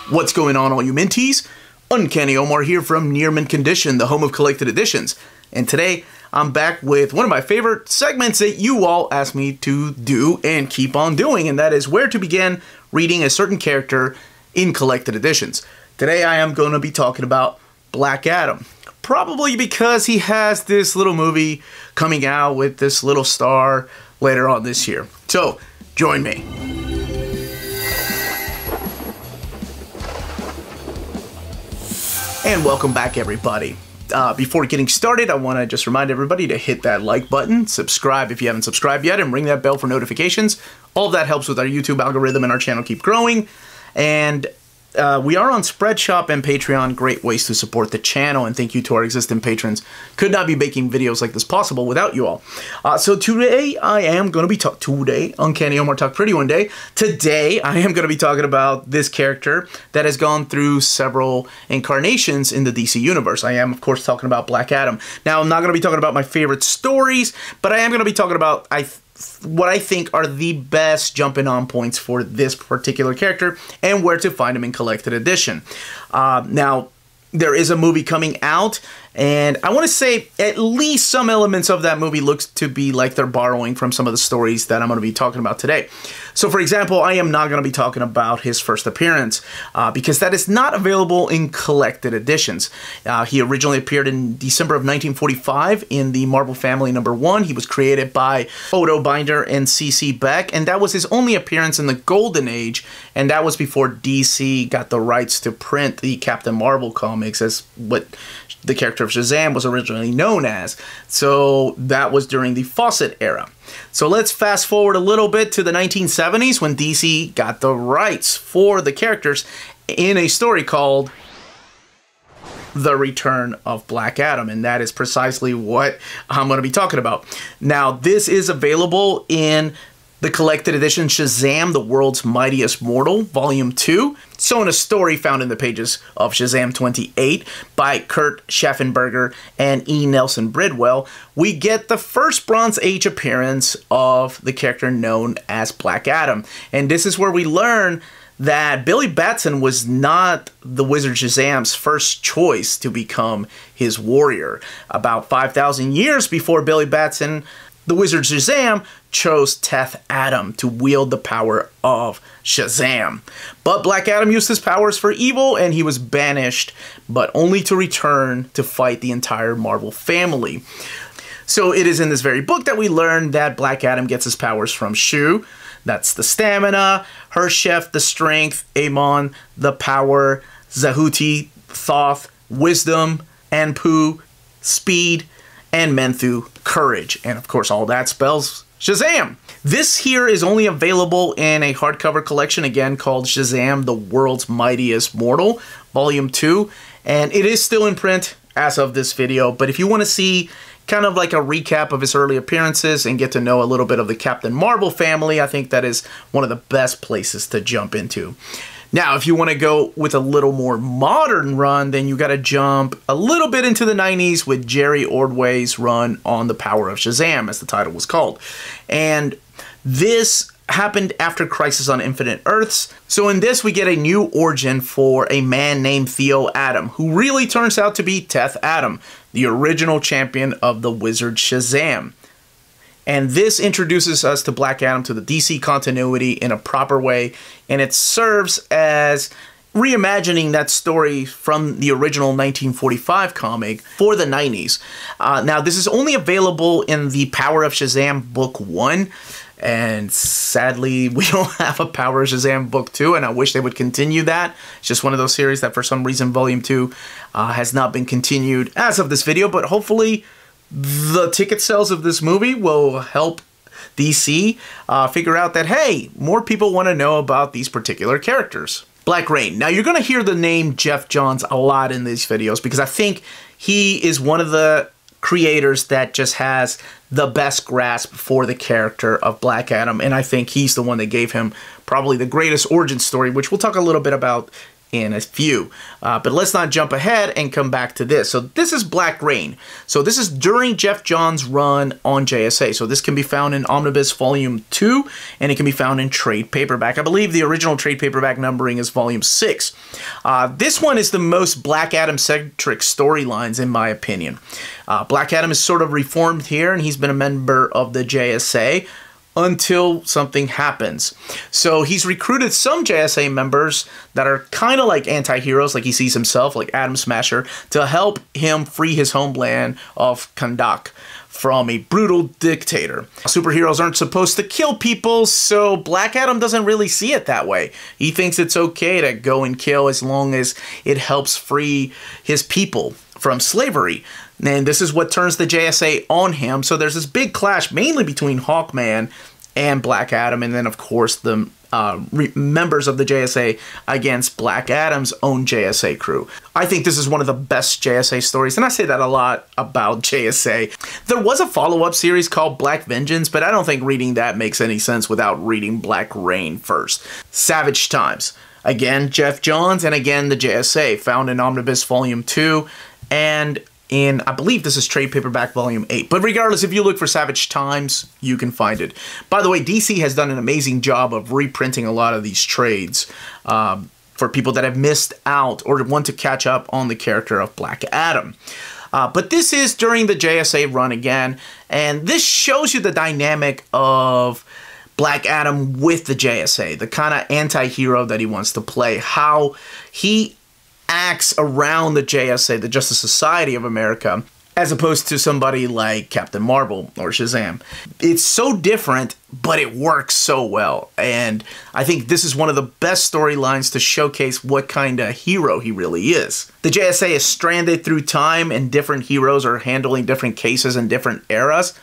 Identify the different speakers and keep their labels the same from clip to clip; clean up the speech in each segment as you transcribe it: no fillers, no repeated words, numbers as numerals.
Speaker 1: What's going on, all you minties? Uncanny Omar here from Near Mint Condition, the home of collected editions. And today, I'm back with one of my favorite segments that you all asked me to do and keep on doing, and that is where to begin reading a certain character in collected editions. Today, I am going to be talking about Black Adam. Probably because he has this little movie coming out with this little star later on this year. So, join me. And welcome back, everybody. Before getting started, I want to just remind everybody to hit that like button, subscribe if you haven't subscribed yet, and ring that bell for notifications. All of that helps with our YouTube algorithm and our channel keep growing. And we are on Spreadshop and Patreon, great ways to support the channel, and thank you to our existing patrons. Could not be making videos like this possible without you all. So today I am going to be today, Uncanny Omar Talk Pretty One Day. Today I am going to be talking about this character that has gone through several incarnations in the DC universe. I am, of course, talking about Black Adam. Now, I'm not going to be talking about my favorite stories, but I am going to be talking about what I think are the best jumping on points for this particular character and where to find him in collected edition. Now, there is a movie coming out, and I want to say at least some elements of that movie looks to be like they're borrowing from some of the stories that I'm going to be talking about today. So, for example, I am not going to be talking about his first appearance because that is not available in collected editions. He originally appeared in December of 1945 in the Marvel Family #1. He was created by Otto Binder and C.C. Beck, and that was his only appearance in the Golden Age, and that was before DC got the rights to print the Captain Marvel comics as what the character of Shazam was originally known as. So that was during the Fawcett era. So let's fast forward a little bit to the 1970s when DC got the rights for the characters in a story called The Return of Black Adam, and that is precisely what I'm going to be talking about. Now, this is available in the collected edition Shazam, the World's Mightiest Mortal, Volume 2. So in a story found in the pages of Shazam 28 by Kurt Schaffenberger and E. Nelson Bridwell, we get the first Bronze Age appearance of the character known as Black Adam. And this is where we learn that Billy Batson was not the Wizard Shazam's first choice to become his warrior. About 5,000 years before Billy Batson, the Wizard Shazam chose Teth-Adam to wield the power of Shazam. But Black Adam used his powers for evil, and he was banished, but only to return to fight the entire Marvel family. So it is in this very book that we learn that Black Adam gets his powers from Shu. That's the stamina, Hershef, the strength, Amon, the power, Zahuti, Thoth, wisdom, Anpu, speed, and Menthu, courage. And of course, all that spells Shazam. This here is only available in a hardcover collection, again, called Shazam, the World's Mightiest Mortal, Volume 2. And it is still in print as of this video. But if you want to see kind of like a recap of his early appearances and get to know a little bit of the Captain Marvel family, I think that is one of the best places to jump into. Now, if you want to go with a little more modern run, then you got to jump a little bit into the 90s with Jerry Ordway's run on The Power of Shazam, as the title was called. And this happened after Crisis on Infinite Earths. So in this, we get a new origin for a man named Theo-Adam, who really turns out to be Teth-Adam, the original champion of the Wizard Shazam. And this introduces us to Black Adam, to the DC continuity in a proper way, and it serves as reimagining that story from the original 1945 comic for the 90s. Now, this is only available in the Power of Shazam Book 1, and sadly, we don't have a Power of Shazam Book 2, and I wish they would continue that. It's just one of those series that for some reason Volume 2 has not been continued as of this video, but hopefully the ticket sales of this movie will help DC figure out that, hey, more people want to know about these particular characters. Black Rain. Now, you're going to hear the name Geoff Johns a lot in these videos because I think he is one of the creators that just has the best grasp for the character of Black Adam, and I think he's the one that gave him probably the greatest origin story, which we'll talk a little bit about in a few. But let's not jump ahead and come back to this. So this is Black Reign. So this is during Geoff Johns' run on JSA. So this can be found in Omnibus Volume 2, and it can be found in trade paperback. I believe the original trade paperback numbering is Volume 6. This one is the most Black Adam-centric storylines, in my opinion. Black Adam is sort of reformed here, and he's been a member of the JSA until something happens. So he's recruited some JSA members that are kind of like anti-heroes, like he sees himself, like Atom Smasher, to help him free his homeland of Kahndaq from a brutal dictator. Superheroes aren't supposed to kill people, so Black Adam doesn't really see it that way. He thinks it's okay to go and kill as long as it helps free his people from slavery. And this is what turns the JSA on him. So there's this big clash mainly between Hawkman and Black Adam, and then of course the members of the JSA against Black Adam's own JSA crew. I think this is one of the best JSA stories, and I say that a lot about JSA. There was a follow-up series called Black Vengeance, but I don't think reading that makes any sense without reading Black Reign first. Savage Times. Again, Geoff Johns, and again the JSA, found in Omnibus Volume 2, and in, I believe this is trade paperback volume 8. But regardless, if you look for Savage Times, you can find it. By the way, DC has done an amazing job of reprinting a lot of these trades for people that have missed out or want to catch up on the character of Black Adam. But this is during the JSA run again, and this shows you the dynamic of Black Adam with the JSA, the kind of anti-hero that he wants to play, how he acts around the JSA, the Justice Society of America, as opposed to somebody like Captain Marvel or Shazam. It's so different, but it works so well. And I think this is one of the best storylines to showcase what kind of hero he really is. The JSA is stranded through time, and different heroes are handling different cases in different eras.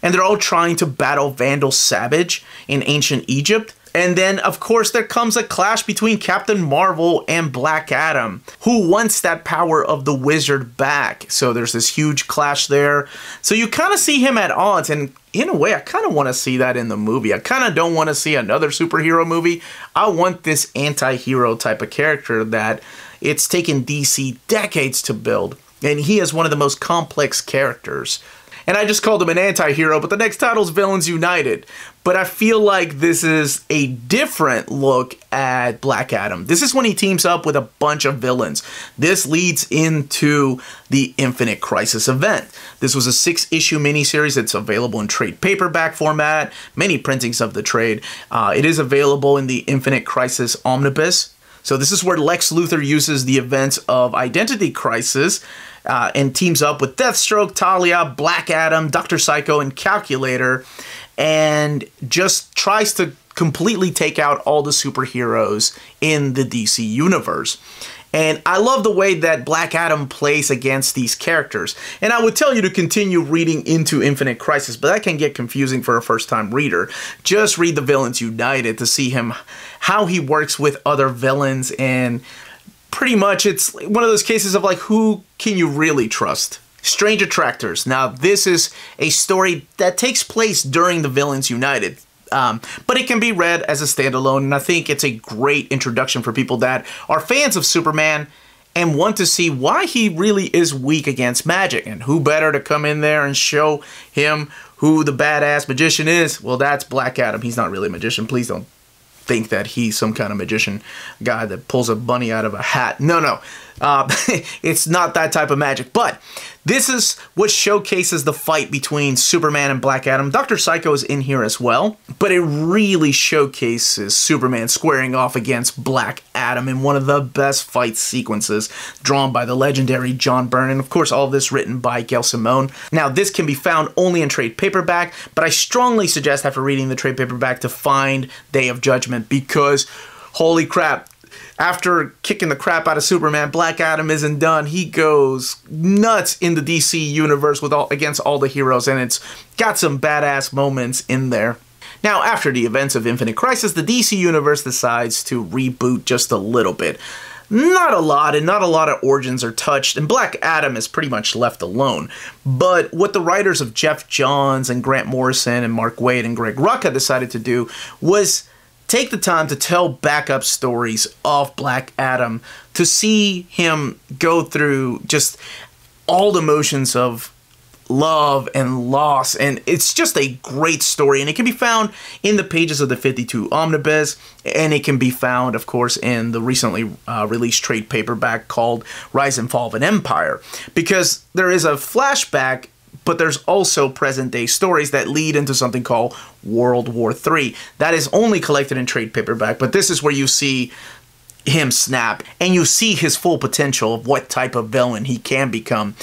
Speaker 1: And they're all trying to battle Vandal Savage in ancient Egypt. And then, of course, there comes a clash between Captain Marvel and Black Adam, who wants that power of the wizard back. So there's this huge clash there. So you kind of see him at odds, and in a way, I kind of want to see that in the movie. I kind of don't want to see another superhero movie. I want this anti-hero type of character that it's taken DC decades to build, and he is one of the most complex characters. And I just called him an anti-hero, but the next title is Villains United. But I feel like this is a different look at Black Adam. This is when he teams up with a bunch of villains. This leads into the Infinite Crisis event. This was a 6-issue miniseries. It's available in trade paperback format, many printings of the trade. It is available in the Infinite Crisis Omnibus. So this is where Lex Luthor uses the events of Identity Crisis and teams up with Deathstroke, Talia, Black Adam, Dr. Psycho, and Calculator, and just tries to completely take out all the superheroes in the DC universe. And I love the way that Black Adam plays against these characters. And I would tell you to continue reading into Infinite Crisis, but that can get confusing for a first-time reader. Just read the Villains United to see how he works with other villains, and pretty much it's one of those cases of like, who can you really trust? Strange Attractors. Now, this is a story that takes place during the Villains United. But it can be read as a standalone, and I think it's a great introduction for people that are fans of Superman and want to see why he really is weak against magic. And who better to come in there and show him who the badass magician is? Well, that's Black Adam. He's not really a magician. Please don't think that he's some kind of magician guy that pulls a bunny out of a hat. No. It's not that type of magic. But this is what showcases the fight between Superman and Black Adam. Dr. Psycho is in here as well, but it really showcases Superman squaring off against Black Adam in one of the best fight sequences drawn by the legendary John Byrne, and of course all of this written by Gail Simone. Now, this can be found only in trade paperback, but I strongly suggest after reading the trade paperback to find Day of Judgment, because holy crap, after kicking the crap out of Superman, Black Adam isn't done. He goes nuts in the DC universe against all the heroes, and it's got some badass moments in there. Now, after the events of Infinite Crisis, the DC universe decides to reboot just a little bit. Not a lot, and not a lot of origins are touched, and Black Adam is pretty much left alone. But what the writers of Geoff Johns and Grant Morrison and Mark Waid and Greg Rucka decided to do was take the time to tell backup stories of Black Adam, to see him go through just all the emotions of love and loss, and it's just a great story, and it can be found in the pages of the 52 Omnibus, and it can be found, of course, in the recently released trade paperback called Rise and Fall of an Empire, because there is a flashback, but there's also present-day stories that lead into something called World War III. That is only collected in trade paperback, but this is where you see him snap, and you see his full potential of what type of villain he can become.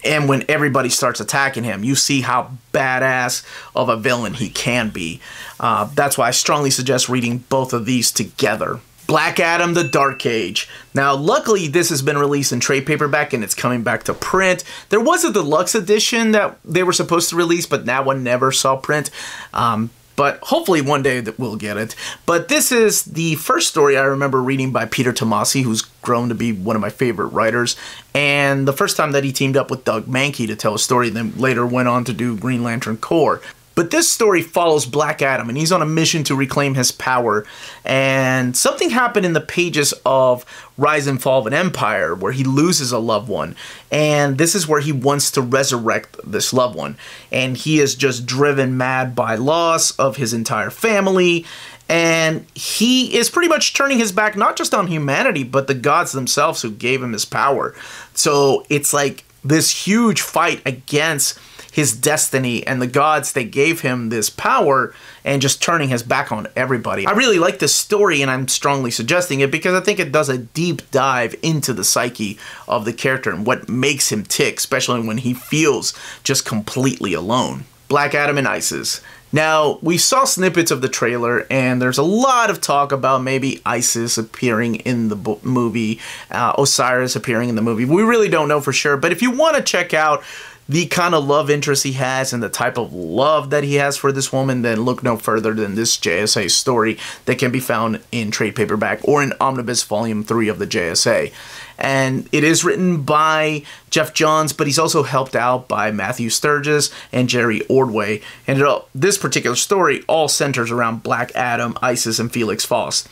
Speaker 1: And when everybody starts attacking him, you see how badass of a villain he can be. That's why I strongly suggest reading both of these together. Black Adam, The Dark Age. Now, luckily, this has been released in trade paperback and it's coming back to print. There was a deluxe edition that they were supposed to release, but that one never saw print. But hopefully one day that we'll get it. But this is the first story I remember reading by Peter Tomasi, who's grown to be one of my favorite writers. And the first time that he teamed up with Doug Mahnke to tell a story, then later went on to do Green Lantern Corps. But this story follows Black Adam, and he's on a mission to reclaim his power. And something happened in the pages of Rise and Fall of an Empire where he loses a loved one. And this is where he wants to resurrect this loved one. And he is just driven mad by loss of his entire family. And he is pretty much turning his back not just on humanity, but the gods themselves who gave him his power. So it's like this huge fight against his destiny and the gods that gave him this power, and just turning his back on everybody. I really like this story, and I'm strongly suggesting it because I think it does a deep dive into the psyche of the character and what makes him tick, especially when he feels just completely alone. Black Adam and Isis. Now, we saw snippets of the trailer, and there's a lot of talk about maybe Isis appearing in the movie, Osiris appearing in the movie. We really don't know for sure, but if you want to check out the kind of love interest he has and the type of love that he has for this woman, then look no further than this JSA story that can be found in trade paperback or in Omnibus Volume 3 of the JSA. And it is written by Jeff Johns, but he's also helped out by Matthew Sturgis and Jerry Ordway. And this particular story all centers around Black Adam, Isis, and Felix Faust.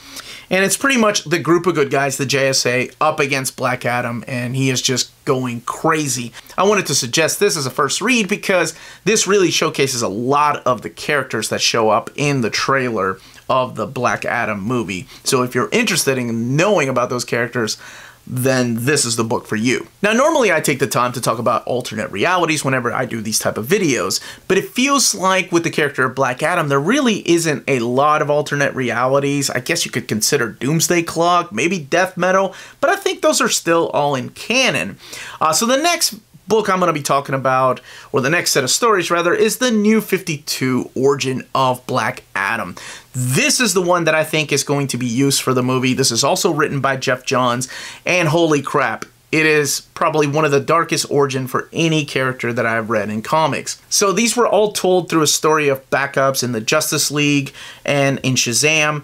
Speaker 1: And it's pretty much the group of good guys, the JSA, up against Black Adam, and he is just going crazy. I wanted to suggest this as a first read because this really showcases a lot of the characters that show up in the trailer of the Black Adam movie. So if you're interested in knowing about those characters, then this is the book for you. Now, normally I take the time to talk about alternate realities whenever I do these type of videos, but it feels like with the character of Black Adam, there really isn't a lot of alternate realities. I guess you could consider Doomsday Clock, maybe Death Metal, but I think those are still all in canon. So the next book I'm going to be talking about, or the next set of stories rather, is the New 52 Origin of Black Adam. This is the one that I think is going to be used for the movie. This is also written by Jeff Johns, and holy crap, it is probably one of the darkest origin for any character that I've read in comics. So these were all told through a story of backups in the Justice League and in Shazam,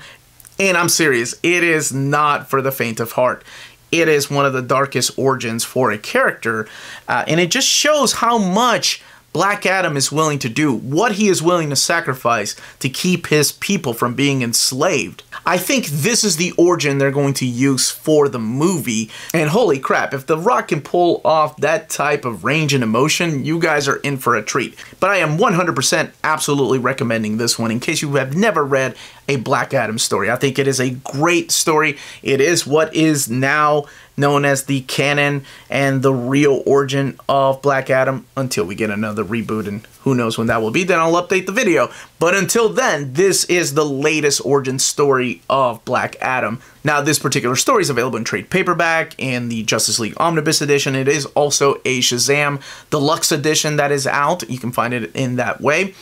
Speaker 1: and I'm serious, it is not for the faint of heart. It is one of the darkest origins for a character, and it just shows how much Black Adam is willing to do, what he is willing to sacrifice to keep his people from being enslaved. I think this is the origin they're going to use for the movie, and holy crap, if The Rock can pull off that type of range and emotion, you guys are in for a treat. But I am 100% absolutely recommending this one in case you have never read a Black Adam story. I think it is a great story. It is what is now known as the canon and the real origin of Black Adam until we get another reboot, and who knows when that will be. Then I'll update the video. But until then, this is the latest origin story of Black Adam. Now, this particular story is available in trade paperback in the Justice League Omnibus edition. It is also a Shazam Deluxe edition that is out. You can find it in that way.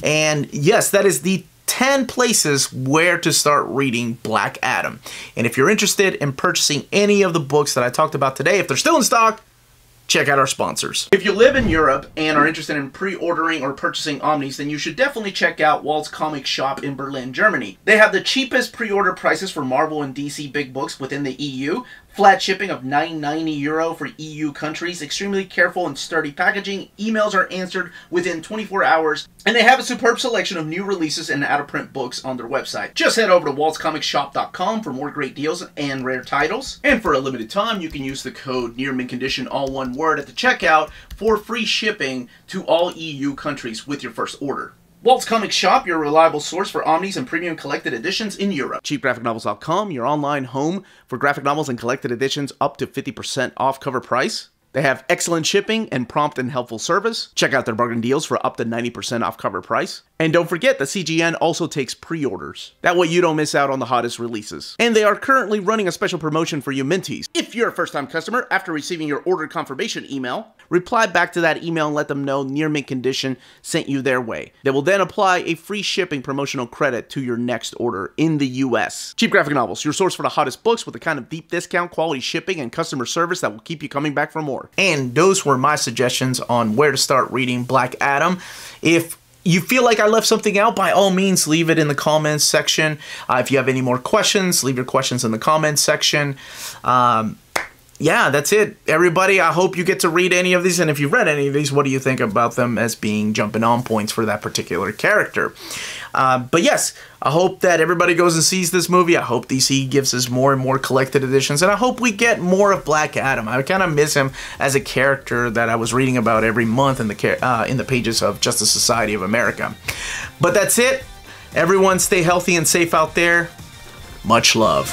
Speaker 1: And yes, that is the 10 places where to start reading Black Adam. And if you're interested in purchasing any of the books that I talked about today, if they're still in stock, check out our sponsors. If you live in Europe and are interested in pre-ordering or purchasing Omnis, then you should definitely check out Walt's Comic Shop in Berlin, Germany. They have the cheapest pre-order prices for Marvel and DC big books within the EU, Flat shipping of €9.90 for EU countries. Extremely careful and sturdy packaging. Emails are answered within 24 hours. And they have a superb selection of new releases and out-of-print books on their website. Just head over to waltzcomicshop.com for more great deals and rare titles. And for a limited time, you can use the code nearmintcon, all one word, at the checkout for free shipping to all EU countries with your first order. Waltz Comic Shop, your reliable source for omnis and premium collected editions in Europe. CheapGraphicNovels.com, your online home for graphic novels and collected editions up to 50% off cover price. They have excellent shipping and prompt and helpful service. Check out their bargain deals for up to 90% off cover price. And don't forget that CGN also takes pre-orders. That way you don't miss out on the hottest releases. And they are currently running a special promotion for you Minties. If you're a first-time customer, after receiving your order confirmation email, reply back to that email and let them know Near Mint Condition sent you their way. They will then apply a free shipping promotional credit to your next order in the US. Cheap Graphic Novels, your source for the hottest books with the kind of deep discount, quality shipping, and customer service that will keep you coming back for more. And those were my suggestions on where to start reading Black Adam. If you feel like I left something out, by all means, leave it in the comments section. If you have any more questions, leave your questions in the comments section. Yeah, that's it, everybody. I hope you get to read any of these, and if you've read any of these, what do you think about them as being jumping on points for that particular character? But yes, I hope that everybody goes and sees this movie. I hope DC gives us more and more collected editions, and I hope we get more of Black Adam. I kind of miss him as a character that I was reading about every month in the pages of Justice Society of America. But that's it. Everyone stay healthy and safe out there. Much love.